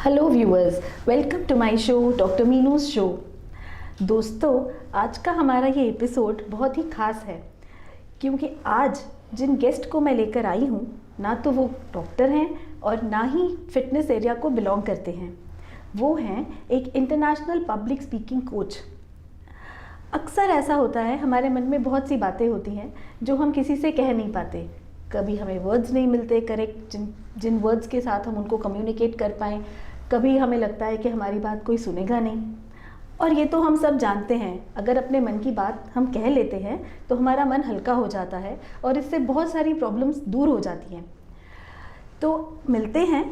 Hello viewers, welcome to my show doctor Meenu's show. दोस्तों, आज का हमारा ये एपिसोड बहुत ही खास है क्योंकि आज जिन गेस्ट को मैं लेकर आई हूँ ना तो वो डॉक्टर हैं और ना ही फिटनेस एरिया को बिलोंग करते हैं। वो हैं एक इंटरनेशनल पब्लिक स्पीकिंग कोच। अक्सर ऐसा होता है, हमारे मन में बहुत सी बातें होती हैं जो हम किसी से कह नहीं पाते। कभी हमें वर्ड्स नहीं मिलते करेक्ट, जिन वर्ड्स के साथ हम उनको कम्युनिकेट कर पाएँ। कभी हमें लगता है कि हमारी बात कोई सुनेगा नहीं। और ये तो हम सब जानते हैं, अगर अपने मन की बात हम कह लेते हैं तो हमारा मन हल्का हो जाता है और इससे बहुत सारी प्रॉब्लम्स दूर हो जाती हैं। तो मिलते हैं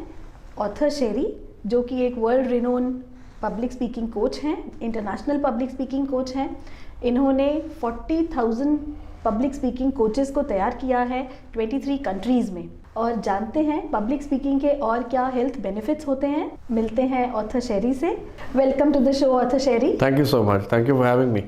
ऑथर शेरी, जो कि एक world renowned public speaking coach हैं, इंटरनेशनल पब्लिक स्पीकिंग कोच हैं। इन्होंने 40,000 पब्लिक स्पीकिंग कोचेस को तैयार किया है 23 कंट्रीज़ में। और जानते हैं पब्लिक स्पीकिंग के और क्या हेल्थ बेनिफिट्स होते हैं। मिलते हैं ऑथर शेरी से। Welcome to the show author Sherry. Thank you so much, thank you for having me.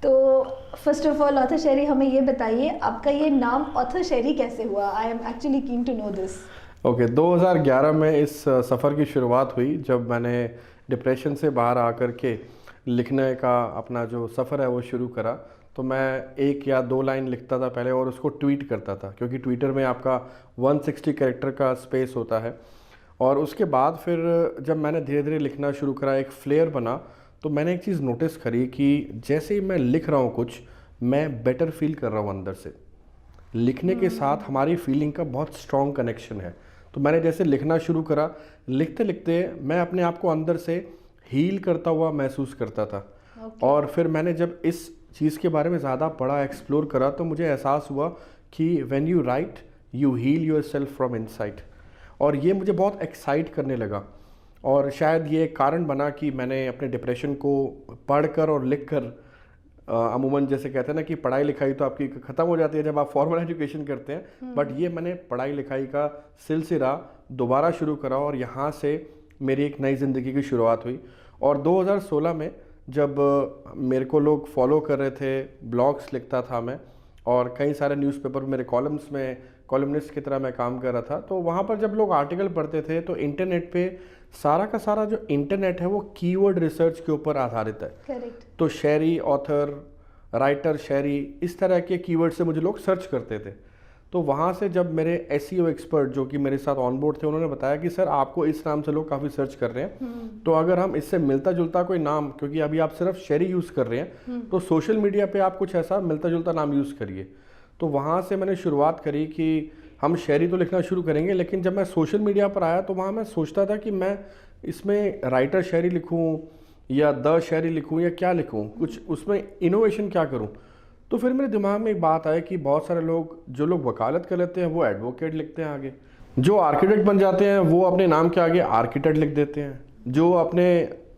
तो फर्स्ट ऑफ ऑल ऑथर शेरी, हमें ये बताइए आपका ये नाम ऑथर शेरी कैसे हुआ? I am actually keen to know this. Okay, 2011 में इस सफ़र की शुरुआत हुई जब मैंने डिप्रेशन से बाहर आकर के लिखने का अपना जो सफ़र है वो शुरू करा। तो मैं 1 या 2 लाइन लिखता था पहले और उसको ट्वीट करता था, क्योंकि ट्विटर में आपका 160 कैरेक्टर का स्पेस होता है। और उसके बाद फिर जब मैंने धीरे धीरे लिखना शुरू करा, एक फ्लेयर बना, तो मैंने एक चीज़ नोटिस करी कि जैसे ही मैं लिख रहा हूँ कुछ, मैं बेटर फील कर रहा हूँ अंदर से। लिखने के साथ हमारी फीलिंग का बहुत स्ट्रॉन्ग कनेक्शन है। तो मैंने जैसे लिखना शुरू करा, लिखते लिखते मैं अपने आप को अंदर से हील करता हुआ महसूस करता था। और फिर मैंने जब इस चीज़ के बारे में ज़्यादा पढ़ा, एक्सप्लोर करा, तो मुझे एहसास हुआ कि when you write you heal yourself from inside. और ये मुझे बहुत एक्साइट करने लगा। और शायद ये एक कारण बना कि मैंने अपने डिप्रेशन को पढ़कर और लिखकर, अमूमन जैसे कहते हैं ना कि पढ़ाई लिखाई तो आपकी ख़त्म हो जाती है जब आप फॉर्मल एजुकेशन करते हैं, बट ये मैंने पढ़ाई लिखाई का सिलसिला दोबारा शुरू करा और यहाँ से मेरी एक नई ज़िंदगी की शुरुआत हुई। और 2016 में जब मेरे को लोग फॉलो कर रहे थे, ब्लॉग्स लिखता था मैं और कई सारे न्यूज़पेपर मेरे कॉलम्स में कॉलमनिस्ट की तरह मैं काम कर रहा था, तो वहाँ पर जब लोग आर्टिकल पढ़ते थे तो इंटरनेट पे सारा का सारा जो इंटरनेट है वो कीवर्ड रिसर्च के ऊपर आधारित है। करेक्ट। तो शेरी, ऑथर, राइटर, शेरी, इस तरह के कीवर्ड से मुझे लोग सर्च करते थे। तो वहाँ से जब मेरे एसईओ एक्सपर्ट जो कि मेरे साथ ऑन बोर्ड थे, उन्होंने बताया कि सर आपको इस नाम से लोग काफ़ी सर्च कर रहे हैं, तो अगर हम इससे मिलता जुलता कोई नाम, क्योंकि अभी आप सिर्फ शेरी यूज़ कर रहे हैं, तो सोशल मीडिया पे आप कुछ ऐसा मिलता जुलता नाम यूज़ करिए। तो वहाँ से मैंने शुरुआत करी कि हम शेरी तो लिखना शुरू करेंगे, लेकिन जब मैं सोशल मीडिया पर आया तो वहाँ मैं सोचता था कि मैं इसमें राइटर शेरी लिखूँ या द शेरी लिखूँ या क्या लिखूँ, कुछ उसमें इनोवेशन क्या करूँ। तो फिर मेरे दिमाग में एक बात आई कि बहुत सारे लोग, जो लोग वकालत कर लेते हैं वो एडवोकेट लिखते हैं आगे, जो आर्किटेक्ट बन जाते हैं वो अपने नाम के आगे आर्किटेक्ट लिख देते हैं, जो अपने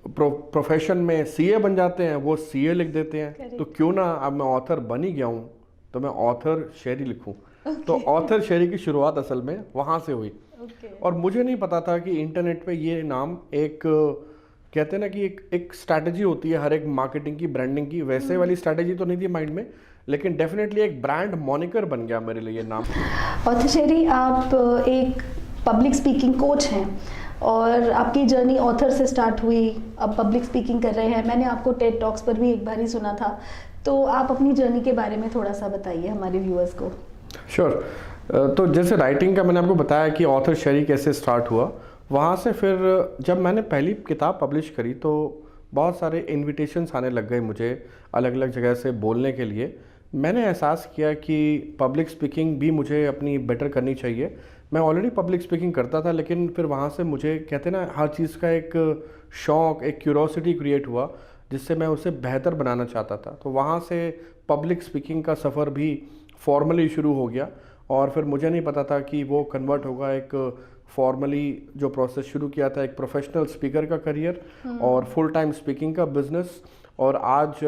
प्रोफेशन में सीए बन जाते हैं वो सीए लिख देते हैं। तो क्यों ना, अब मैं ऑथर बन ही गया हूँ तो मैं ऑथर शेरी लिखूँ। तो ऑथर शेरी की शुरुआत असल में वहाँ से हुई। और मुझे नहीं पता था कि इंटरनेट पे ये नाम एक, कहते हैं ना कि एक स्ट्रैटेजी होती है हर एक मार्केटिंग की, ब्रांडिंग की, वैसे वाली स्ट्रैटेजी तो नहीं थी माइंड में, लेकिन डेफिनेटली एक ब्रांड मॉनिकर बन गया मेरे लिए नाम। ऑथर शेरी, आप एक पब्लिक स्पीकिंग कोच हैं और आपकी जर्नी ऑथर से स्टार्ट हुई, अब पब्लिक स्पीकिंग कर रहे हैं। मैंने आपको टेड टॉक्स पर भी एक बार ही सुना था, तो आप अपनी जर्नी के बारे में थोड़ा सा बताइए हमारे व्यूअर्स को। श्योर। तो जैसे राइटिंग का मैंने आपको बताया कि ऑथर शेरी कैसे स्टार्ट हुआ, वहाँ से फिर जब मैंने पहली किताब पब्लिश करी तो बहुत सारे इनविटेशंस आने लग गए मुझे अलग अलग जगह से बोलने के लिए। मैंने एहसास किया कि पब्लिक स्पीकिंग भी मुझे अपनी बेटर करनी चाहिए। मैं ऑलरेडी पब्लिक स्पीकिंग करता था, लेकिन फिर वहाँ से मुझे, कहते ना, हर चीज़ का एक शौक़, एक क्यूरोसिटी क्रिएट हुआ जिससे मैं उसे बेहतर बनाना चाहता था। तो वहाँ से पब्लिक स्पीकिंग का सफ़र भी फॉर्मली शुरू हो गया। और फिर मुझे नहीं पता था कि वो कन्वर्ट होगा, एक फॉर्मली जो प्रोसेस शुरू किया था, एक प्रोफेशनल स्पीकर का करियर और फुल टाइम स्पीकिंग का बिजनेस। और आज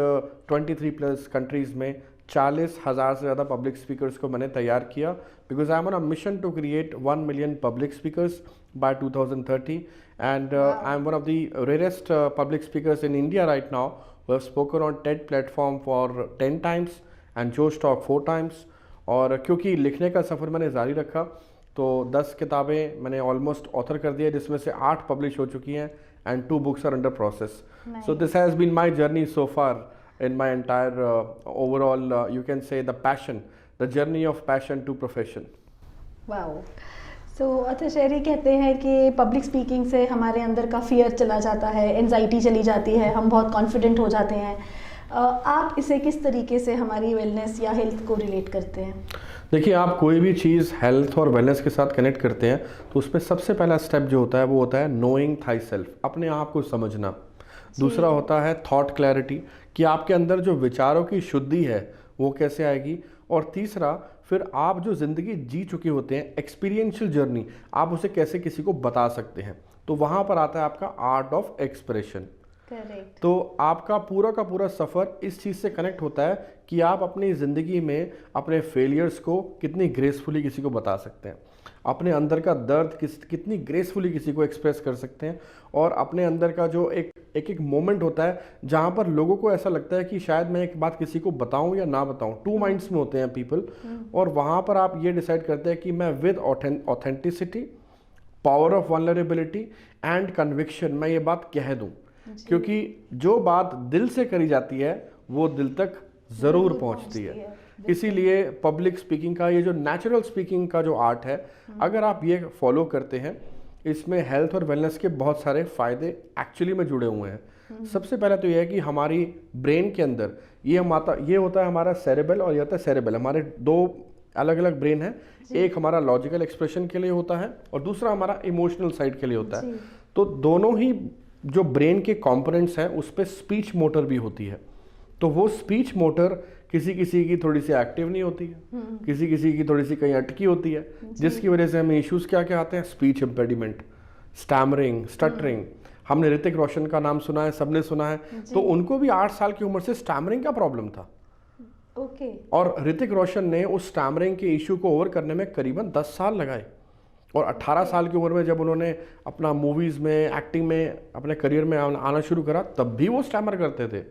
23+ कंट्रीज़ में 40,000 से ज़्यादा पब्लिक स्पीकर्स को मैंने तैयार किया, because I am on a mission to create 1 million public speakers by 2030 and I am one of the rarest public speakers in India right now who have spoken on TED platform for 10 times and Josh Talk 4 times। और क्योंकि लिखने का सफ़र मैंने जारी रखा तो 10 किताबें मैंने ऑलमोस्ट ऑथर कर दिया, जिसमें से 8 पब्लिश हो चुकी हैं and 2 books are under process. So this has been my journey so far in my entire overall you can say the journey of passion to profession. Wow. So अतः Sherry कहते हैं कि पब्लिक स्पीकिंग से हमारे अंदर का fear चला जाता है, एंजाइटी चली जाती है, हम बहुत कॉन्फिडेंट हो जाते हैं. आप इसे किस तरीके से हमारी वेलनेस या हेल्थ को रिलेट करते हैं? देखिए, आप कोई भी चीज़ हेल्थ और वेलनेस के साथ कनेक्ट करते हैं तो उसमें सबसे पहला स्टेप जो होता है वो होता है नोइंग थाई सेल्फ, अपने आप को समझना. दूसरा होता है थॉट क्लैरिटी, कि आपके अंदर जो विचारों की शुद्धि है वो कैसे आएगी. और तीसरा, फिर आप जो ज़िंदगी जी चुके होते हैं, एक्सपीरियंशियल जर्नी, आप उसे कैसे किसी को बता सकते हैं. तो वहाँ पर आता है आपका आर्ट ऑफ एक्सप्रेशन. करेक्ट. तो आपका पूरा का पूरा सफ़र इस चीज़ से कनेक्ट होता है कि आप अपनी ज़िंदगी में अपने फेलियर्स को कितनी ग्रेसफुली किसी को बता सकते हैं, अपने अंदर का दर्द कितनी ग्रेसफुली किसी को एक्सप्रेस कर सकते हैं, और अपने अंदर का जो एक मोमेंट होता है जहाँ पर लोगों को ऐसा लगता है कि शायद मैं एक बात किसी को बताऊं या ना बताऊं. 2 माइंड्स में होते हैं पीपल, और वहाँ पर आप ये डिसाइड करते हैं कि मैं with authenticity, power of vulnerability and conviction मैं ये बात कह दूं. क्योंकि जो बात दिल से करी जाती है वो दिल तक ज़रूर पहुंचती है. इसीलिए पब्लिक स्पीकिंग का ये जो नेचुरल स्पीकिंग का जो आर्ट है, अगर आप ये फॉलो करते हैं, इसमें हेल्थ और वेलनेस के बहुत सारे फ़ायदे एक्चुअली में जुड़े हुए हैं. सबसे पहले तो ये है कि हमारी ब्रेन के अंदर ये होता है हमारा सेरेबल और ये होता है सेरेबल. हमारे 2 अलग अलग ब्रेन है. एक हमारा लॉजिकल एक्सप्रेशन के लिए होता है और दूसरा हमारा इमोशनल साइड के लिए होता है. तो दोनों ही जो ब्रेन के कंपोनेंट्स हैं उस पर स्पीच मोटर भी होती है. तो वो स्पीच मोटर किसी किसी की थोड़ी सी एक्टिव नहीं होती है, किसी किसी की थोड़ी सी कहीं अटकी होती है, जिसकी वजह से हमें इश्यूज क्या क्या आते हैं. Speech impediment, stammering, stuttering. हमने ऋतिक रोशन का नाम सुना है, सबने सुना है. तो उनको भी 8 साल की उम्र से स्टैमरिंग का प्रॉब्लम था. ओके. और ऋतिक रोशन ने उस स्टैमरिंग के इशू को ओवर करने में करीबन 10 साल लगाए. और 18 साल की उम्र में जब उन्होंने अपना मूवीज़ में, एक्टिंग में, अपने करियर में आना शुरू करा, तब भी वो स्टैमर करते थे.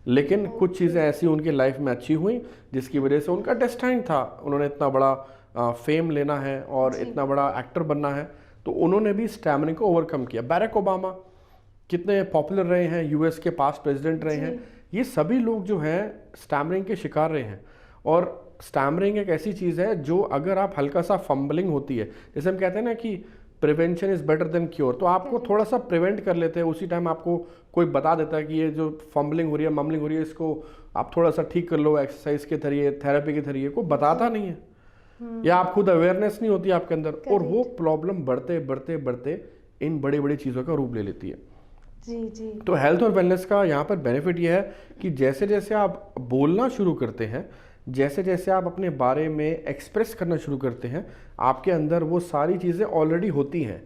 लेकिन कुछ चीज़ें ऐसी उनकी लाइफ में अच्छी हुई जिसकी वजह से उनका डेस्टाइन था, उन्होंने इतना बड़ा फेम लेना है और इतना बड़ा एक्टर बनना है, तो उन्होंने भी स्टैमरिंग को ओवरकम किया. बैरक ओबामा कितने पॉपुलर रहे हैं, यूएस के पास्ट प्रेसिडेंट रहे हैं. ये सभी लोग जो हैं स्टैमरिंग के शिकार रहे हैं. और स्टैमरिंग एक ऐसी चीज़ है जो अगर आप हल्का सा फंबलिंग होती है, जैसे हम कहते हैं ना कि prevention is better than cure, तो आपको थोड़ा सा प्रिवेंट कर लेते हैं. उसी टाइम आपको कोई बता देता है कि ये जो फंबलिंग हो रही है, ममलिंग हो रही है, इसको आप थोड़ा सा ठीक कर लो एक्सरसाइज के जरिए, थेरेपी के जरिए. को बताता नहीं है, या आप खुद अवेयरनेस नहीं होती आपके अंदर, और वो प्रॉब्लम बढ़ते बढ़ते बढ़ते इन बड़ी बड़ी चीज़ों का रूप ले लेती है. जी. तो हेल्थ और वेलनेस का यहाँ पर बेनिफिट ये है कि जैसे जैसे आप बोलना शुरू करते हैं, जैसे जैसे आप अपने बारे में एक्सप्रेस करना शुरू करते हैं, आपके अंदर वो सारी चीज़ें ऑलरेडी होती हैं.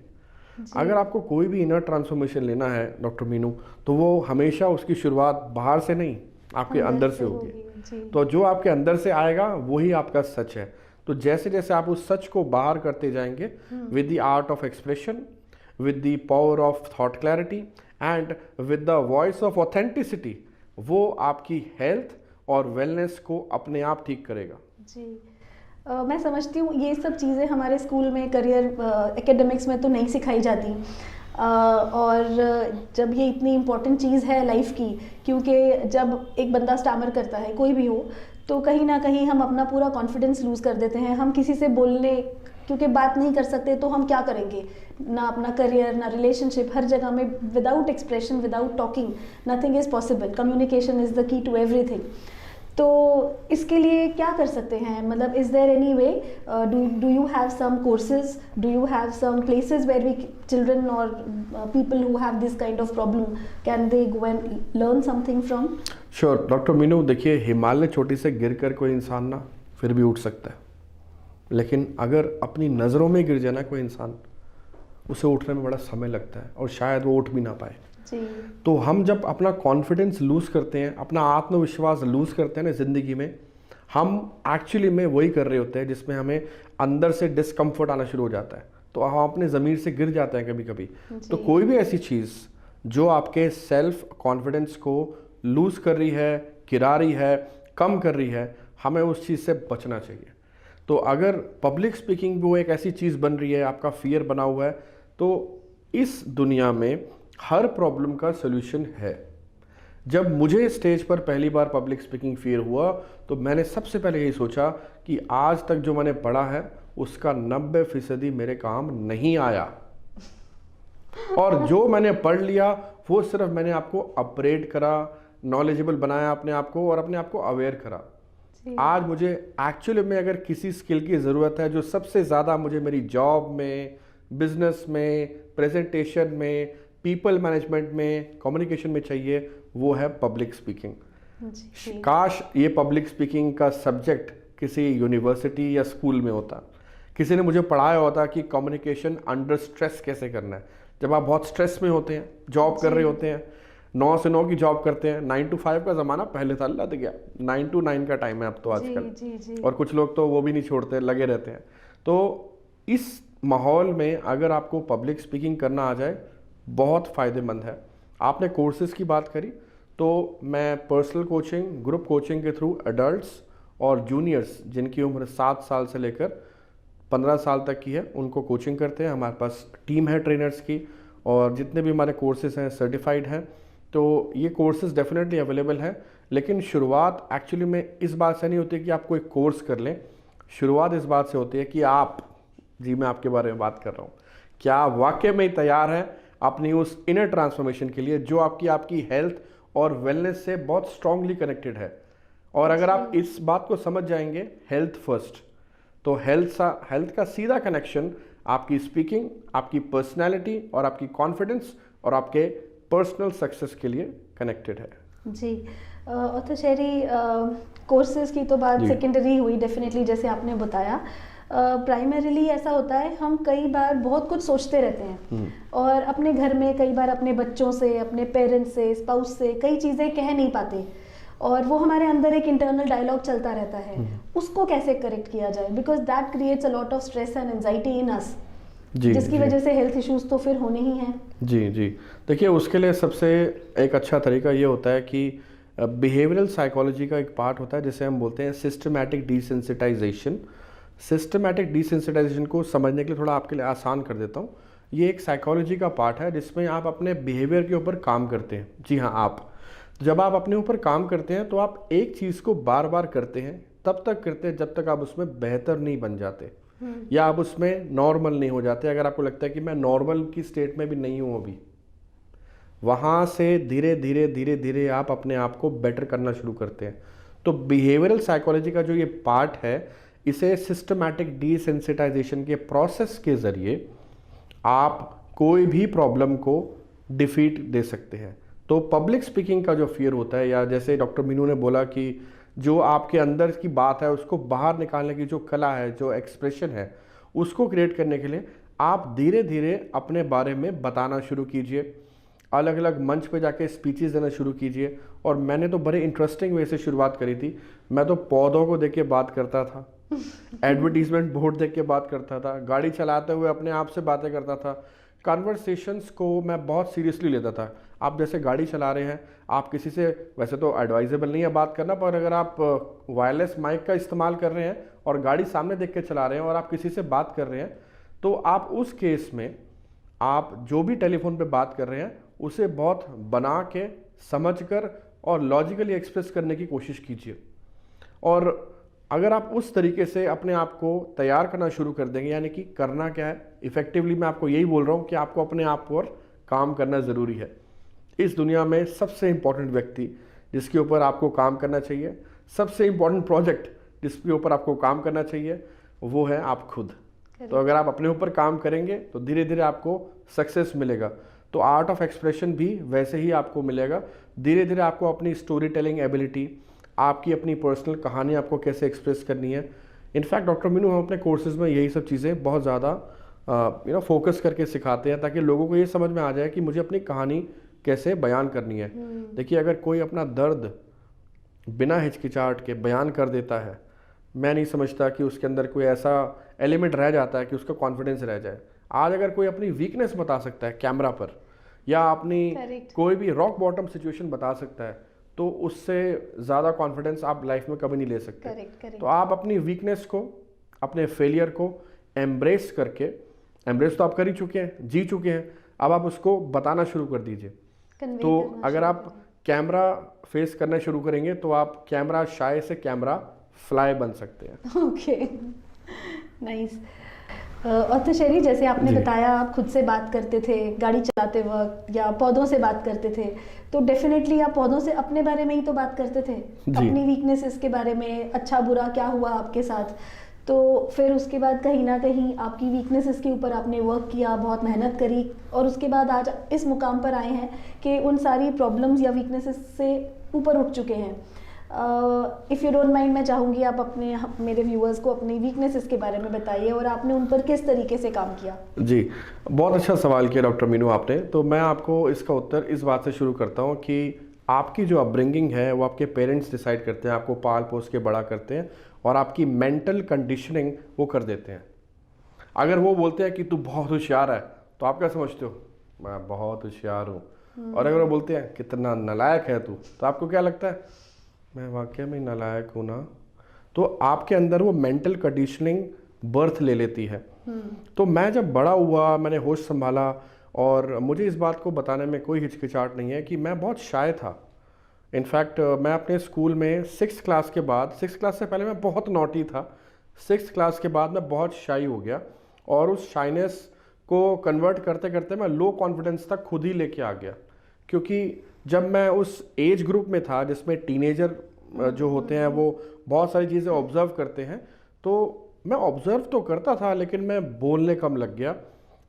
अगर आपको कोई भी इनर ट्रांसफॉर्मेशन लेना है डॉक्टर मीनू, तो वो हमेशा उसकी शुरुआत बाहर से नहीं, आपके अंदर से होगी. तो जो आपके अंदर से आएगा वही आपका सच है. तो जैसे जैसे आप उस सच को बाहर करते जाएंगे with the art of expression, with the power of thought clarity and with the voice of authenticity, वो आपकी हेल्थ और वेलनेस को अपने आप ठीक करेगा. जी. मैं समझती हूँ ये सब चीज़ें हमारे स्कूल में, करियर एकेडमिक्स में तो नहीं सिखाई जाती. और जब ये इतनी इम्पोर्टेंट चीज़ है लाइफ की, क्योंकि जब एक बंदा स्टैमर करता है, कोई भी हो, तो कहीं ना कहीं हम अपना पूरा कॉन्फिडेंस लूज़ कर देते हैं. हम किसी से बोलने, क्योंकि बात नहीं कर सकते, तो हम क्या करेंगे, ना अपना करियर, ना रिलेशनशिप, हर जगह में without expression, without talking, nothing is possible. Communication is the key to everything. तो इसके लिए क्या कर सकते हैं, मतलब is there any way, do you have some courses, do you have some places where we children और people who have this kind of problem, can they go and learn something from? Sure doctor Meenu. देखिए, हिमालय चोटी से गिर कर कोई इंसान ना फिर भी उठ सकता है, लेकिन अगर अपनी नज़रों में गिर जाए ना कोई इंसान, उसे उठने में बड़ा समय लगता है और शायद वो उठ भी ना पाए. तो हम जब अपना कॉन्फिडेंस लूज़ करते हैं, अपना आत्मविश्वास लूज़ करते हैं ना ज़िंदगी में, हम एक्चुअली में वही कर रहे होते हैं जिसमें हमें अंदर से डिस्कम्फर्ट आना शुरू हो जाता है. तो हम अपने ज़मीर से गिर जाते हैं कभी कभी. तो कोई भी ऐसी चीज़ जो आपके सेल्फ कॉन्फिडेंस को लूज़ कर रही है, गिरा रही है, कम कर रही है, हमें उस चीज़ से बचना चाहिए. तो अगर पब्लिक स्पीकिंग वो एक ऐसी चीज़ बन रही है, आपका फियर बना हुआ है, तो इस दुनिया में हर प्रॉब्लम का सोल्यूशन है। जब मुझे स्टेज पर पहली बार पब्लिक स्पीकिंग फियर हुआ तो मैंने सबसे पहले यही सोचा कि आज तक जो मैंने पढ़ा है उसका 90% मेरे काम नहीं आया, और जो मैंने पढ़ लिया वो सिर्फ मैंने आपको अपग्रेड करा, नॉलेजेबल बनाया अपने आप को और अपने आप को अवेयर करा। आज मुझे एक्चुअली में अगर किसी स्किल की ज़रूरत है जो सबसे ज़्यादा मुझे मेरी जॉब में, बिजनेस में, प्रेजेंटेशन में, पीपल मैनेजमेंट में, कम्युनिकेशन में चाहिए, वो है पब्लिक स्पीकिंग। काश ये पब्लिक स्पीकिंग का सब्जेक्ट किसी यूनिवर्सिटी या स्कूल में होता, किसी ने मुझे पढ़ाया होता कि कम्युनिकेशन अंडर स्ट्रेस कैसे करना है। जब आप बहुत स्ट्रेस में होते हैं, जॉब कर रहे होते हैं, 9 से 9 की जॉब करते हैं, 9 to 5 का ज़माना पहले था, लग गया 9 to 9 का टाइम है अब तो आजकल। और कुछ लोग तो वो भी नहीं छोड़ते, लगे रहते हैं। तो इस माहौल में अगर आपको पब्लिक स्पीकिंग करना आ जाए, बहुत फ़ायदेमंद है। आपने कोर्सेज़ की बात करी, तो मैं पर्सनल कोचिंग, ग्रुप कोचिंग के थ्रू एडल्ट्स और जूनियर्स जिनकी उम्र 7 साल से लेकर 15 साल तक की है उनको कोचिंग करते हैं। हमारे पास टीम है ट्रेनर्स की, और जितने भी हमारे कोर्सेज़ हैं सर्टिफाइड हैं। तो ये कोर्सेज़ डेफिनेटली अवेलेबल हैं, लेकिन शुरुआत एक्चुअली में इस बात से नहीं होती कि आप कोई कोर्स कर लें। शुरुआत इस बात से होती है कि आप, जी मैं आपके बारे में बात कर रहा हूँ, क्या आप वाकई में तैयार हैं अपनी उस इनर ट्रांसफॉर्मेशन के लिए जो आपकी हेल्थ और वेलनेस से बहुत स्ट्रांगली कनेक्टेड है। और अगर आप इस बात को समझ जाएंगे, हेल्थ फर्स्ट, तो हेल्थ का सीधा कनेक्शन आपकी स्पीकिंग, आपकी पर्सनैलिटी और आपकी कॉन्फिडेंस और आपके पर्सनल सक्सेस के लिए कनेक्टेड है। जी, तो शेरी कोर्सेज की तो बात सेकेंडरी हुई डेफिनेटली, जैसे आपने बताया। प्राइमरीली ऐसा होता है, हम कई बार बहुत कुछ सोचते रहते हैं और अपने घर में कई बार अपने बच्चों से, अपने पेरेंट्स से, स्पाउस से कई चीज़ें कह नहीं पाते, और वो हमारे अंदर एक इंटरनल डायलॉग चलता रहता है। उसको कैसे करेक्ट किया जाए, because that creates a lot of stress and anxiety in us, जिसकी वजह से हेल्थ इश्यूज तो फिर होने ही हैं। जी जी, देखिए उसके लिए सबसे एक अच्छा तरीका ये होता है कि बिहेवियरल साइकोलॉजी का एक पार्ट होता है जिसे हम बोलते हैं सिस्टमैटिक डिसेंसिटाइजेशन। सिस्टमैटिक डिसेंसिटाइजेशन को समझने के लिए थोड़ा आपके लिए आसान कर देता हूँ। ये एक साइकोलॉजी का पार्ट है जिसमें आप अपने बिहेवियर के ऊपर काम करते हैं। जी हाँ, आप जब आप अपने ऊपर काम करते हैं तो आप एक चीज़ को बार बार करते हैं, तब तक करते हैं जब तक आप उसमें बेहतर नहीं बन जाते या आप उसमें नॉर्मल नहीं हो जाते। अगर आपको लगता है कि मैं नॉर्मल की स्टेट में भी नहीं हूँ अभी, वहाँ से धीरे धीरे धीरे धीरे आप अपने आप को बेटर करना शुरू करते हैं। तो बिहेवियरल साइकोलॉजी का जो ये पार्ट है, इसे सिस्टमैटिक डिसेंसिटाइजेशन के प्रोसेस के ज़रिए आप कोई भी प्रॉब्लम को डिफीट दे सकते हैं। तो पब्लिक स्पीकिंग का जो फियर होता है, या जैसे डॉक्टर मीनू ने बोला कि जो आपके अंदर की बात है उसको बाहर निकालने की जो कला है, जो एक्सप्रेशन है, उसको क्रिएट करने के लिए आप धीरे धीरे अपने बारे में बताना शुरू कीजिए, अलग अलग मंच पे जाके स्पीचेस देना शुरू कीजिए। और मैंने तो बड़े इंटरेस्टिंग वे से शुरुआत करी थी। मैं तो पौधों को देख के बात करता था, एडवर्टीजमेंट बोर्ड देख के बात करता था, गाड़ी चलाते हुए अपने आप से बातें करता था। कन्वर्सेशंस को मैं बहुत सीरियसली लेता था। आप जैसे गाड़ी चला रहे हैं, आप किसी से, वैसे तो एडवाइजेबल नहीं है बात करना, पर अगर आप वायरलेस माइक का इस्तेमाल कर रहे हैं और गाड़ी सामने देख के चला रहे हैं और आप किसी से बात कर रहे हैं, तो आप उस केस में आप जो भी टेलीफोन पे बात कर रहे हैं उसे बहुत बना के, समझ कर और लॉजिकली एक्सप्रेस करने की कोशिश कीजिए। और अगर आप उस तरीके से अपने आप को तैयार करना शुरू कर देंगे, यानी कि करना क्या है, इफेक्टिवली मैं आपको यही बोल रहा हूँ कि आपको अपने आप पर काम करना ज़रूरी है। इस दुनिया में सबसे इम्पॉर्टेंट व्यक्ति जिसके ऊपर आपको काम करना चाहिए, सबसे इम्पॉर्टेंट प्रोजेक्ट जिसके ऊपर आपको काम करना चाहिए, वो है आप खुद। तो अगर आप अपने ऊपर काम करेंगे तो धीरे धीरे आपको सक्सेस मिलेगा। तो आर्ट ऑफ एक्सप्रेशन भी वैसे ही आपको मिलेगा। धीरे धीरे आपको अपनी स्टोरी टेलिंग एबिलिटी, आपकी अपनी पर्सनल कहानी आपको कैसे एक्सप्रेस करनी है। इनफैक्ट डॉक्टर मीनू हम अपने कोर्सेज में यही सब चीज़ें बहुत ज़्यादा फोकस करके सिखाते हैं, ताकि लोगों को ये समझ में आ जाए कि मुझे अपनी कहानी कैसे बयान करनी है। देखिए, अगर कोई अपना दर्द बिना हिचकिचाहट के बयान कर देता है, मैं नहीं समझता कि उसके अंदर कोई ऐसा एलिमेंट रह जाता है कि उसका कॉन्फिडेंस रह जाए। आज अगर कोई अपनी वीकनेस बता सकता है कैमरा पर, या अपनी कोई भी रॉक बॉटम सिचुएशन बता सकता है, तो उससे ज़्यादा कॉन्फिडेंस आप लाइफ में कभी नहीं ले सकते। correct. तो आप अपनी वीकनेस को अपने फेलियर को एम्ब्रेस करके, एम्ब्रेस तो आप कर ही चुके हैं, जी चुके हैं, अब आप उसको बताना शुरू कर दीजिए। तो अगर आप कैमरा फेस करना शुरू करेंगे तो आप कैमरा शाय से कैमरा फ्लाई बन सकते हैं। Okay, nice. और तो शरी, जैसे आपने बताया आप खुद से बात करते थे गाड़ी चलाते वक्त या पौधों से बात करते थे, तो डेफिनेटली आप पौधों से अपने बारे में ही तो बात करते थे, अपनी वीकनेसेस के बारे में, अच्छा बुरा क्या हुआ आपके साथ। तो फिर उसके बाद कहीं ना कहीं आपकी वीकनेसेस के ऊपर आपने वर्क किया, बहुत मेहनत करी, और उसके बाद आज इस मुकाम पर आए हैं कि उन सारी प्रॉब्लम्स या वीकनेसेस से ऊपर उठ चुके हैं। इफ़ यू डोंट माइंड, मैं चाहूँगी आप अपने मेरे व्यूअर्स को अपनी वीकनेसेस के बारे में बताइए और आपने उन पर किस तरीके से काम किया। जी, बहुत अच्छा सवाल किया डॉक्टर मीनू आपने। तो मैं आपको इसका उत्तर इस बात से शुरू करता हूँ कि आपकी जो अपब्रिंगिंग है वो आपके पेरेंट्स डिसाइड करते हैं, आपको पाल पोस के बड़ा करते हैं और आपकी मेंटल कंडीशनिंग वो कर देते हैं। अगर वो बोलते हैं कि तू बहुत होशियार है तो आप क्या समझते हो? मैं बहुत होशियार हूँ। और अगर वो बोलते हैं कितना नालायक है तू, तो आपको क्या लगता है? मैं वाकई में नालायक हूँ ना। तो आपके अंदर वो मेंटल कंडीशनिंग बर्थ ले लेती है। तो मैं जब बड़ा हुआ, मैंने होश संभाला, और मुझे इस बात को बताने में कोई हिचकिचाहट नहीं है कि मैं बहुत शाय था। इनफैक्ट मैं अपने स्कूल में 6th क्लास के बाद, 6th क्लास से पहले मैं बहुत नॉटी था, 6th क्लास के बाद मैं बहुत शाई हो गया, और उस शाइनेस को कन्वर्ट करते करते मैं लो कॉन्फिडेंस तक खुद ही लेके आ गया। क्योंकि जब मैं उस एज ग्रुप में था जिसमें टीनेजर जो होते हैं वो बहुत सारी चीज़ें ऑब्जर्व करते हैं, तो मैं ऑब्जर्व तो करता था लेकिन मैं बोलने कम लग गया,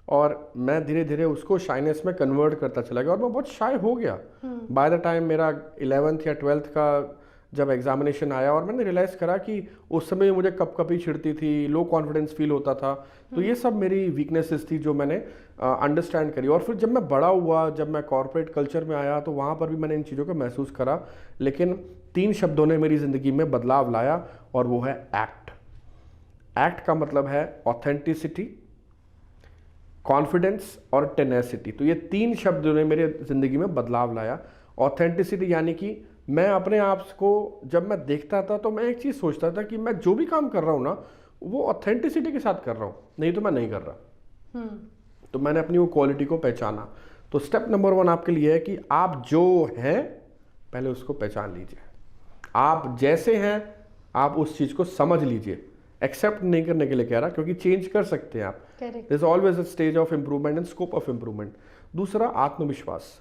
और मैं धीरे धीरे उसको शाइनेस में कन्वर्ट करता चला गया और मैं बहुत शाय हो गया। बाय द टाइम मेरा 11th या 12th का जब एग्जामिनेशन आया और मैंने रियलाइज़ करा कि उस समय मुझे कपकपी छिड़ती थी, लो कॉन्फिडेंस फील होता था, तो ये सब मेरी वीकनेसेस थी जो मैंने अंडरस्टैंड करी। और फिर जब मैं बड़ा हुआ, जब मैं कॉर्पोरेट कल्चर में आया, तो वहाँ पर भी मैंने इन चीज़ों को महसूस करा, लेकिन 3 शब्दों ने मेरी ज़िंदगी में बदलाव लाया, और वो है एक्ट। एक्ट का मतलब है ऑथेंटिसिटी, कॉन्फिडेंस और टेनेसिटी। तो ये 3 शब्दों ने मेरे ज़िंदगी में बदलाव लाया। ऑथेंटिसिटी यानी कि मैं अपने आप को जब मैं देखता था तो मैं एक चीज़ सोचता था कि मैं जो भी काम कर रहा हूँ ना वो ऑथेंटिसिटी के साथ कर रहा हूँ, नहीं तो मैं नहीं कर रहा। तो मैंने अपनी वो क्वालिटी को पहचाना। तो स्टेप नंबर 1 आपके लिए है कि आप जो हैं पहले उसको पहचान लीजिए। आप जैसे हैं आप उस चीज़ को समझ लीजिए। एक्सेप्ट नहीं करने के लिए कह रहा, क्योंकि चेंज कर सकते हैं आप। There is always a stage of improvement and scope of improvement. दूसरा, आत्मविश्वास।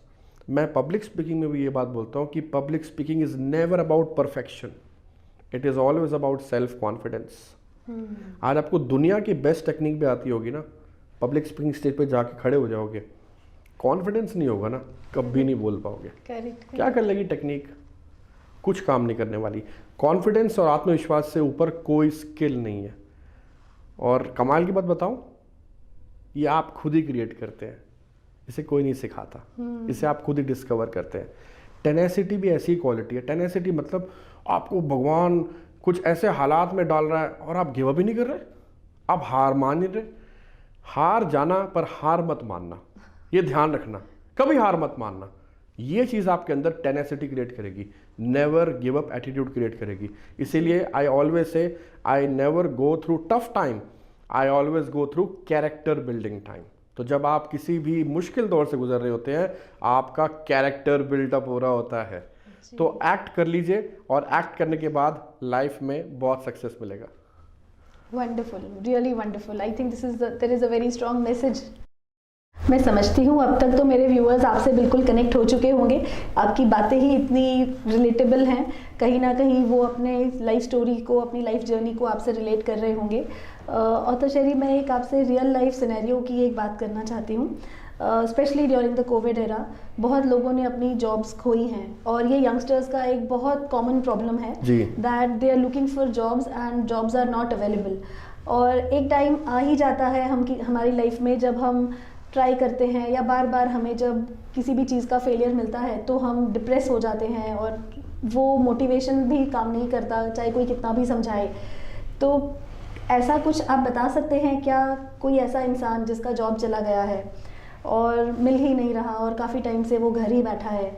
मैं पब्लिक स्पीकिंग में भी ये बात बोलता हूँ कि public speaking is never about perfection, it is always about self confidence. आज आपको दुनिया की बेस्ट टेक्निक भी आती होगी ना, पब्लिक स्पीकिंग स्टेज पे जाके खड़े हो जाओगे, कॉन्फिडेंस नहीं होगा ना, कभी नहीं बोल पाओगे। क्या कर लेगी टेक्निक? कुछ काम नहीं करने वाली। कॉन्फिडेंस और आत्मविश्वास से ऊपर कोई स्किल नहीं है। और कमाल की बात बताऊं, ये आप खुद ही क्रिएट करते हैं, इसे कोई नहीं सिखाता, इसे आप खुद ही डिस्कवर करते हैं। टेनेसिटी भी ऐसी क्वालिटी है। टेनेसिटी मतलब आपको भगवान कुछ ऐसे हालात में डाल रहा है और आप गिव अप ही नहीं कर रहे, आप हार मान नहीं रहे। हार जाना पर हार मत मानना, ये ध्यान रखना, कभी हार मत मानना। ये चीज़ आपके अंदर टेनेसिटी क्रिएट करेगी, never give up attitude create करेगी। इसीलिए I always say I never go through tough time, I always go through character building time. तो जब आप किसी भी मुश्किल दौर से गुजर रहे होते हैं, आपका कैरेक्टर बिल्डअप हो रहा होता है। तो एक्ट कर लीजिए, और एक्ट करने के बाद लाइफ में बहुत सक्सेस मिलेगा। Wonderful, really wonderful. I think there is a very strong message. मैं समझती हूँ अब तक तो मेरे व्यूअर्स आपसे बिल्कुल कनेक्ट हो चुके होंगे। आपकी बातें ही इतनी रिलेटेबल हैं, कहीं ना कहीं वो अपने लाइफ स्टोरी को, अपनी लाइफ जर्नी को आपसे रिलेट कर रहे होंगे। और तो शरी, मैं एक आपसे रियल लाइफ सिनेरियो की एक बात करना चाहती हूँ। Specially during the Covid era बहुत लोगों ने अपनी जॉब्स खोई हैं, और ये यंगस्टर्स का एक बहुत कॉमन प्रॉब्लम है that they are looking for jobs and jobs are not available. और एक टाइम आ ही जाता है हमारी लाइफ में जब हम ट्राई करते हैं, या बार बार हमें जब किसी भी चीज़ का फेलियर मिलता है तो हम डिप्रेस हो जाते हैं, और वो मोटिवेशन भी काम नहीं करता, चाहे कोई कितना भी समझाए। तो ऐसा कुछ आप बता सकते हैं क्या? कोई ऐसा इंसान जिसका जॉब चला गया है और मिल ही नहीं रहा और काफ़ी टाइम से वो घर ही बैठा है,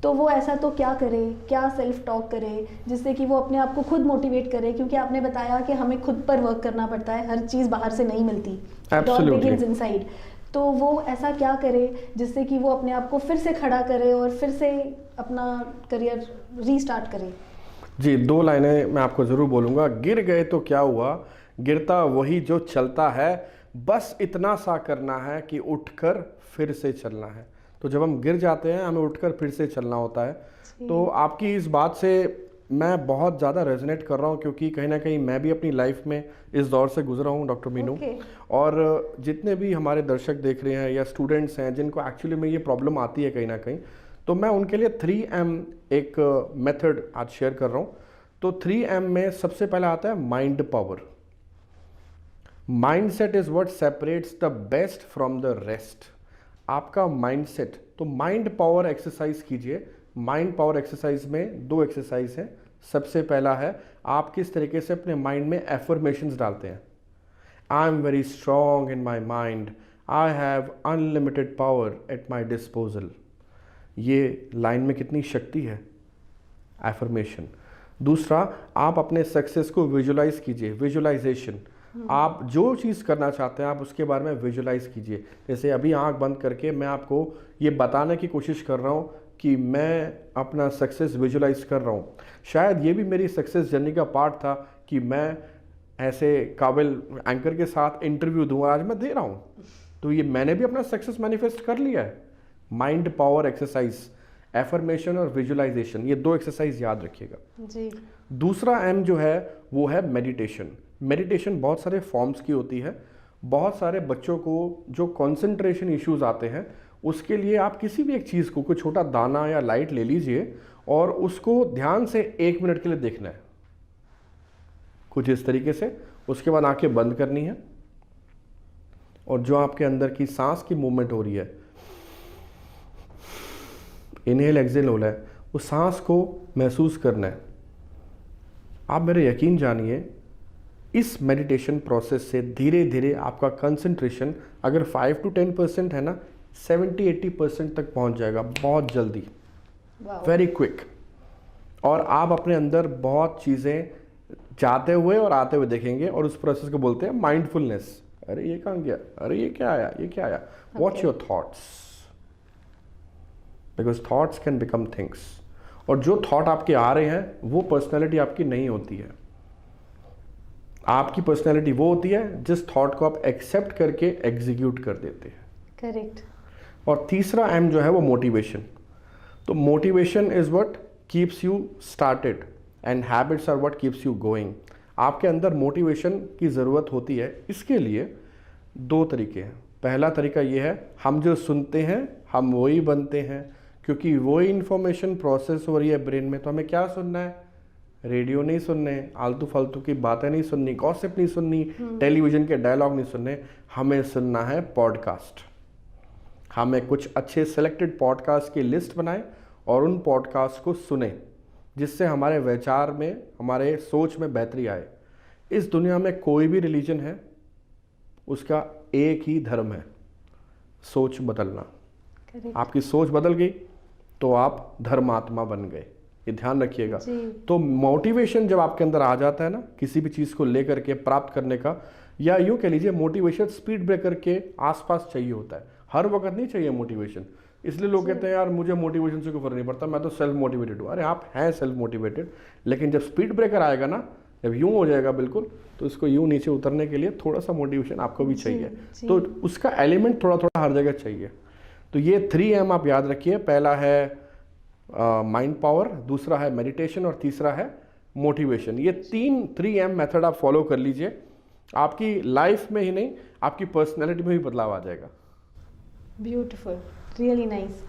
तो वो ऐसा तो क्या करे, क्या सेल्फ टॉक करे जिससे कि वो अपने आप को खुद मोटिवेट करे, क्योंकि आपने बताया कि हमें खुद पर वर्क करना पड़ता है, हर चीज़ बाहर से नहीं मिलती, इट ऑल बिगिंस इनसाइड। तो वो ऐसा क्या करे जिससे कि वो अपने आप को फिर से खड़ा करे और फिर से अपना करियर रीस्टार्ट करे? जी, 2 लाइनें मैं आपको ज़रूर बोलूँगा। गिर गए तो क्या हुआ, गिरता वही जो चलता है, बस इतना सा करना है कि उठकर फिर से चलना है। तो जब हम गिर जाते हैं हमें उठकर फिर से चलना होता है। तो आपकी इस बात से मैं बहुत ज़्यादा रेजोनेट कर रहा हूँ, क्योंकि कहीं ना कहीं मैं भी अपनी लाइफ में इस दौर से गुजरा हूँ डॉक्टर मीनू। और जितने भी हमारे दर्शक देख रहे हैं या स्टूडेंट्स हैं जिनको एक्चुअली में ये प्रॉब्लम आती है कहीं ना कहीं, तो मैं उनके लिए 3M एक मेथड आज शेयर कर रहा हूँ। तो 3M में सबसे पहला आता है mind power. Mindset is what separates the best from the rest. आपका माइंडसेट, तो माइंड पावर एक्सरसाइज कीजिए। माइंड पावर एक्सरसाइज में 2 एक्सरसाइज हैं। सबसे पहला है आप किस तरीके से अपने माइंड में एफर्मेशंस डालते हैं। I am very strong in my mind, I have unlimited power at my disposal. ये लाइन में कितनी शक्ति है, एफर्मेशन। दूसरा, आप अपने सक्सेस को विजुलाइज कीजिए, विजुलाइजेशन। आप जो चीज़ करना चाहते हैं आप उसके बारे में विजुलाइज कीजिए। जैसे अभी आंख बंद करके मैं आपको ये बताने की कोशिश कर रहा हूँ कि मैं अपना सक्सेस विजुलाइज कर रहा हूँ। शायद ये भी मेरी सक्सेस जर्नी का पार्ट था कि मैं ऐसे काबिल एंकर के साथ इंटरव्यू दूँ, आज मैं दे रहा हूँ। तो ये मैंने भी अपना सक्सेस मैनिफेस्ट कर लिया है। माइंड पावर एक्सरसाइज, एफर्मेशन और विजुलाइजेशन, ये 2 एक्सरसाइज याद रखिएगा जी। दूसरा M जो है वो है मेडिटेशन। मेडिटेशन बहुत सारे फॉर्म्स की होती है। बहुत सारे बच्चों को जो कंसंट्रेशन इश्यूज आते हैं उसके लिए आप किसी भी एक चीज़ को, कोई छोटा दाना या लाइट ले लीजिए और उसको ध्यान से 1 मिनट के लिए देखना है, कुछ इस तरीके से। उसके बाद आंखें बंद करनी है और जो आपके अंदर की सांस की मूवमेंट हो रही है, इनहेल एक्सेल हो रहा है, उस सांस को महसूस करना है। आप मेरे यकीन जानिए, इस मेडिटेशन प्रोसेस से धीरे धीरे आपका कंसंट्रेशन अगर 5 to 10% है ना, 70-80% तक पहुंच जाएगा बहुत जल्दी, वेरी क्विक। और आप अपने अंदर बहुत चीज़ें जाते हुए और आते हुए देखेंगे और उस प्रोसेस को बोलते हैं माइंडफुलनेस। अरे ये कहाँ गया, अरे ये क्या आया, ये क्या आया। Watch your thoughts, because thoughts can become things. और जो थॉट आपके आ रहे हैं वो पर्सनैलिटी आपकी नहीं होती है। आपकी पर्सनैलिटी वो होती है जिस थॉट को आप एक्सेप्ट करके एग्जीक्यूट कर देते हैं। करेक्ट। और तीसरा M जो है वो मोटिवेशन। तो motivation is what keeps you started and habits are what keeps you going. आपके अंदर मोटिवेशन की ज़रूरत होती है। इसके लिए 2 तरीके हैं। पहला तरीका ये है, हम जो सुनते हैं हम वही बनते हैं, क्योंकि वही इंफॉर्मेशन प्रोसेस हो रही है ब्रेन में। तो हमें क्या सुनना है, रेडियो नहीं सुनने, आलतू फालतू की बातें नहीं सुननी, गॉसिप नहीं सुननी, टेलीविज़न के डायलॉग नहीं सुनने, हमें सुनना है पॉडकास्ट। हमें कुछ अच्छे सेलेक्टेड पॉडकास्ट की लिस्ट बनाएं और उन पॉडकास्ट को सुने, जिससे हमारे विचार में, हमारे सोच में बेहतरी आए। इस दुनिया में कोई भी रिलीजन है, उसका एक ही धर्म है, सोच बदलना। आपकी सोच बदल गई तो आप धर्मात्मा बन गए, ये ध्यान रखिएगा। तो मोटिवेशन जब आपके अंदर आ जाता है ना, किसी भी चीज़ को लेकर के प्राप्त करने का, या यूँ कह लीजिए मोटिवेशन स्पीड ब्रेकर के आसपास चाहिए होता है, हर वक्त नहीं चाहिए मोटिवेशन। इसलिए लोग कहते हैं यार मुझे मोटिवेशन से कोई फर्क नहीं पड़ता, मैं तो सेल्फ मोटिवेटेड हूँ। अरे आप हैं सेल्फ मोटिवेटेड, लेकिन जब स्पीड ब्रेकर आएगा ना, जब यूँ हो जाएगा बिल्कुल, तो इसको यूँ नीचे उतरने के लिए थोड़ा सा मोटिवेशन आपको भी चाहिए। तो उसका एलिमेंट थोड़ा थोड़ा हर जगह चाहिए। तो ये 3M आप याद रखिए। पहला है माइंड पावर, दूसरा है मेडिटेशन और तीसरा है मोटिवेशन। ये 3M मेथड आप फॉलो कर लीजिए, आपकी लाइफ में ही नहीं आपकी पर्सनैलिटी में भी बदलाव आ जाएगा। Beautiful, really nice.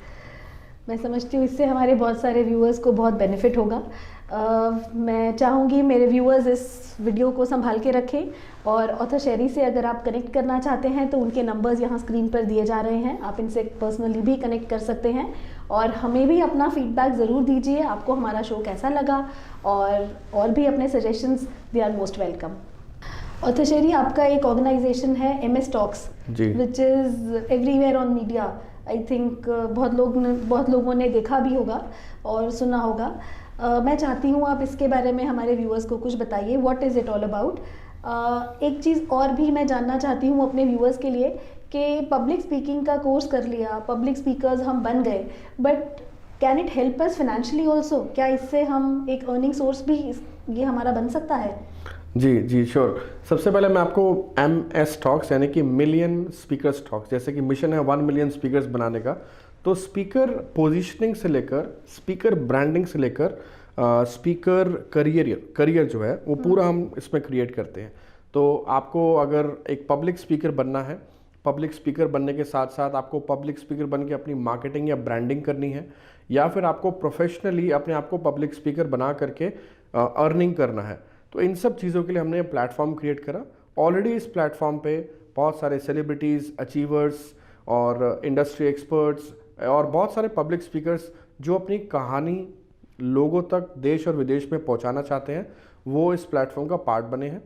मैं समझती हूँ इससे हमारे बहुत सारे व्यूअर्स को बहुत बेनिफिट होगा। मैं चाहूँगी मेरे व्यूअर्स इस वीडियो को संभाल के रखें, और ऑथर शेरी से अगर आप कनेक्ट करना चाहते हैं तो उनके नंबर्स यहाँ स्क्रीन पर दिए जा रहे हैं, आप इनसे पर्सनली भी कनेक्ट कर सकते हैं। और हमें भी अपना फीडबैक ज़रूर दीजिए, आपको हमारा शो कैसा लगा, और भी अपने suggestions, they are most welcome. Author Sherry, आपका एक ऑर्गेनाइजेशन है MS Talks, which is everywhere on media. I think बहुत लोगों ने देखा भी होगा और सुना होगा। मैं चाहती हूँ आप इसके बारे में हमारे व्यूअर्स को कुछ बताइए, what is it all about. एक चीज़ और भी मैं जानना चाहती हूँ अपने व्यूअर्स के लिए कि पब्लिक स्पीकिंग का कोर्स कर लिया, पब्लिक स्पीकर्स हम बन गए, but can it help us financially also? क्या इससे हम एक अर्निंग सोर्स भी ये हमारा बन सकता है? जी श्योर। सबसे पहले मैं आपको MS टॉक्स यानी कि मिलियन स्पीकर्स टॉक्स, जैसे कि मिशन है 1 मिलियन स्पीकर्स बनाने का, तो स्पीकर पोजीशनिंग से लेकर स्पीकर ब्रांडिंग से लेकर स्पीकर करियर जो है वो पूरा हम इसमें क्रिएट करते हैं। तो आपको अगर एक पब्लिक स्पीकर बनना है, पब्लिक स्पीकर बनने के साथ साथ आपको पब्लिक स्पीकर बन के अपनी मार्केटिंग या ब्रांडिंग करनी है, या फिर आपको प्रोफेशनली अपने आप को पब्लिक स्पीकर बना करके अर्निंग करना है, तो इन सब चीज़ों के लिए हमने प्लेटफॉर्म क्रिएट करा। ऑलरेडी इस प्लेटफॉर्म पे बहुत सारे सेलिब्रिटीज़, अचीवर्स और इंडस्ट्री एक्सपर्ट्स और बहुत सारे पब्लिक स्पीकर्स जो अपनी कहानी लोगों तक देश और विदेश में पहुंचाना चाहते हैं, वो इस प्लेटफॉर्म का पार्ट बने हैं।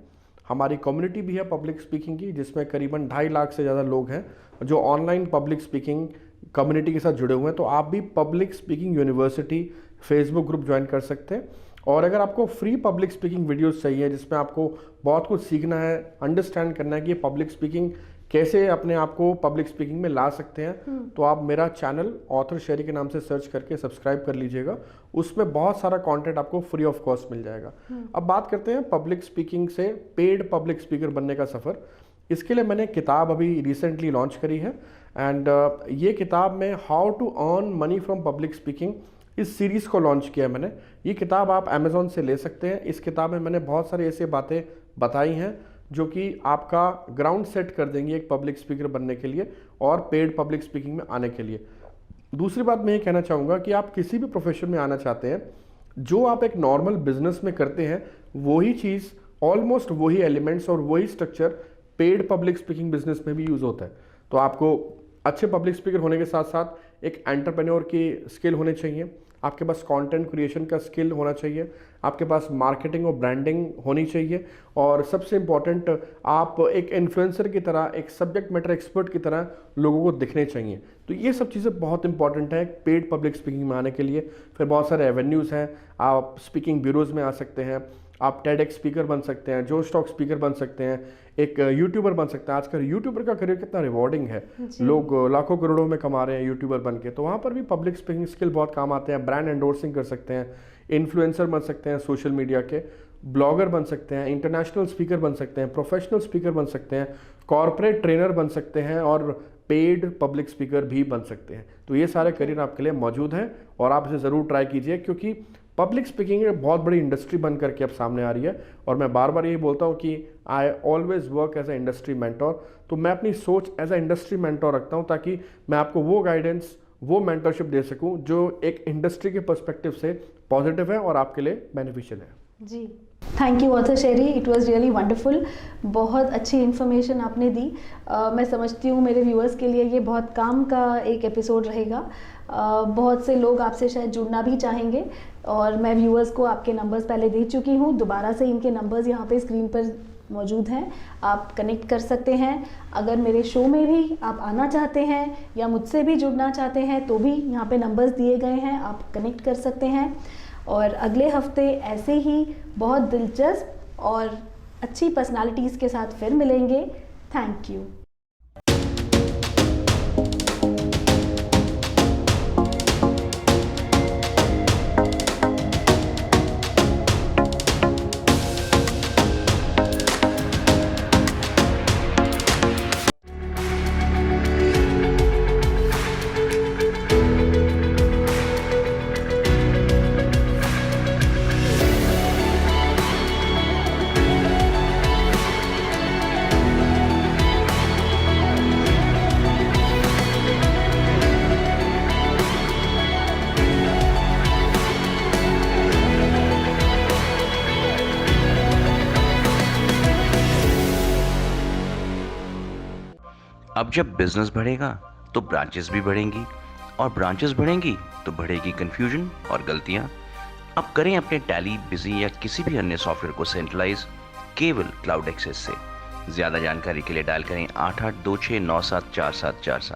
हमारी कम्युनिटी भी है पब्लिक स्पीकिंग की, जिसमें करीबन 2.5 लाख से ज़्यादा लोग हैं जो ऑनलाइन पब्लिक स्पीकिंग कम्युनिटी के साथ जुड़े हुए हैं। तो आप भी public speaking university Facebook group join कर सकते हैं। और अगर आपको फ्री पब्लिक स्पीकिंग वीडियोस चाहिए जिसमें आपको बहुत कुछ सीखना है, अंडरस्टैंड करना है कि पब्लिक स्पीकिंग कैसे अपने आप को पब्लिक स्पीकिंग में ला सकते हैं, तो आप मेरा चैनल ऑथर शेरी के नाम से सर्च करके सब्सक्राइब कर लीजिएगा। उसमें बहुत सारा कंटेंट आपको फ्री ऑफ कॉस्ट मिल जाएगा। अब बात करते हैं पब्लिक स्पीकिंग से पेड पब्लिक स्पीकर बनने का सफ़र। इसके लिए मैंने किताब अभी रिसेंटली लॉन्च करी है, एंड ये किताब में how to earn money from public speaking, इस सीरीज़ को लॉन्च किया है मैंने। ये किताब आप अमेज़ॉन से ले सकते हैं। इस किताब में मैंने बहुत सारी ऐसी बातें बताई हैं जो कि आपका ग्राउंड सेट कर देंगे एक पब्लिक स्पीकर बनने के लिए और पेड पब्लिक स्पीकिंग में आने के लिए। दूसरी बात मैं ये कहना चाहूँगा कि आप किसी भी प्रोफेशन में आना चाहते हैं, जो आप एक नॉर्मल बिजनेस में करते हैं वही चीज़, ऑलमोस्ट वही एलिमेंट्स और वही structure paid public speaking business में भी यूज़ होता है। तो आपको अच्छे पब्लिक स्पीकर होने के साथ साथ एक एंटरप्रेन्योर की स्किल होने चाहिए, आपके पास कंटेंट क्रिएशन का स्किल होना चाहिए, आपके पास मार्केटिंग और ब्रांडिंग होनी चाहिए, और सबसे इम्पॉर्टेंट आप एक इन्फ्लुएंसर की तरह, एक सब्जेक्ट मैटर एक्सपर्ट की तरह लोगों को दिखने चाहिए। तो ये सब चीज़ें बहुत इंपॉर्टेंट है पेड पब्लिक स्पीकिंग में आने के लिए। फिर बहुत सारे एवेन्यूज़ हैं, आप स्पीकिंग ब्यूरोज़ में आ सकते हैं, आप TEDx स्पीकर बन सकते हैं, जोश टॉक स्पीकर बन सकते हैं, एक यूट्यूबर बन सकते हैं। आजकल यूट्यूबर का करियर कितना रिवॉर्डिंग है, लोग लाखों करोड़ों में कमा रहे हैं यूट्यूबर बन के, तो वहाँ पर भी पब्लिक स्पीकिंग स्किल बहुत काम आते हैं। ब्रांड एंडोर्सिंग कर सकते हैं, इन्फ्लुएंसर बन सकते हैं सोशल मीडिया के, ब्लॉगर बन सकते हैं, इंटरनेशनल स्पीकर बन सकते हैं, प्रोफेशनल स्पीकर बन सकते हैं, कॉर्पोरेट ट्रेनर बन सकते हैं और पेड पब्लिक स्पीकर भी बन सकते हैं। तो ये सारे करियर आपके लिए मौजूद हैं और आप इसे ज़रूर ट्राई कीजिए, क्योंकि पब्लिक स्पीकिंग एक बहुत बड़ी इंडस्ट्री बन करके अब सामने आ रही है। और मैं बार बार यही बोलता हूँ कि I always work as a industry mentor. तो मैं अपनी सोच एज ए इंडस्ट्री मेंटोर रखता हूँ ताकि मैं आपको वो गाइडेंस, वो मेंटरशिप दे सकूँ जो एक इंडस्ट्री के पर्सपेक्टिव से पॉजिटिव है और आपके लिए बेनिफिशियल है। जी, thank you author Sheri, it was really wonderful. बहुत अच्छी इन्फॉर्मेशन आपने दी। मैं समझती हूँ मेरे व्यूअर्स के लिए ये बहुत काम का एक एपिसोड रहेगा। बहुत से लोग आपसे शायद जुड़ना भी चाहेंगे और मैं व्यूअर्स को आपके नंबर्स पहले दे चुकी हूँ। दोबारा से इनके नंबर्स यहाँ पे स्क्रीन पर मौजूद हैं, आप कनेक्ट कर सकते हैं। अगर मेरे शो में भी आप आना चाहते हैं या मुझसे भी जुड़ना चाहते हैं तो भी यहाँ पे नंबर्स दिए गए हैं, आप कनेक्ट कर सकते हैं। और अगले हफ्ते ऐसे ही बहुत दिलचस्प और अच्छी पर्सनालिटीज़ के साथ फिर मिलेंगे। Thank you. अब जब बिजनेस बढ़ेगा तो ब्रांचेस भी बढ़ेंगी और ब्रांचेस बढ़ेंगी तो बढ़ेगी कंफ्यूजन और गलतियां। अब करें अपने टैली, बिजी या किसी भी अन्य सॉफ्टवेयर को सेंट्रलाइज केवल क्लाउड एक्सेस से। ज़्यादा जानकारी के लिए डायल करें 8826974747।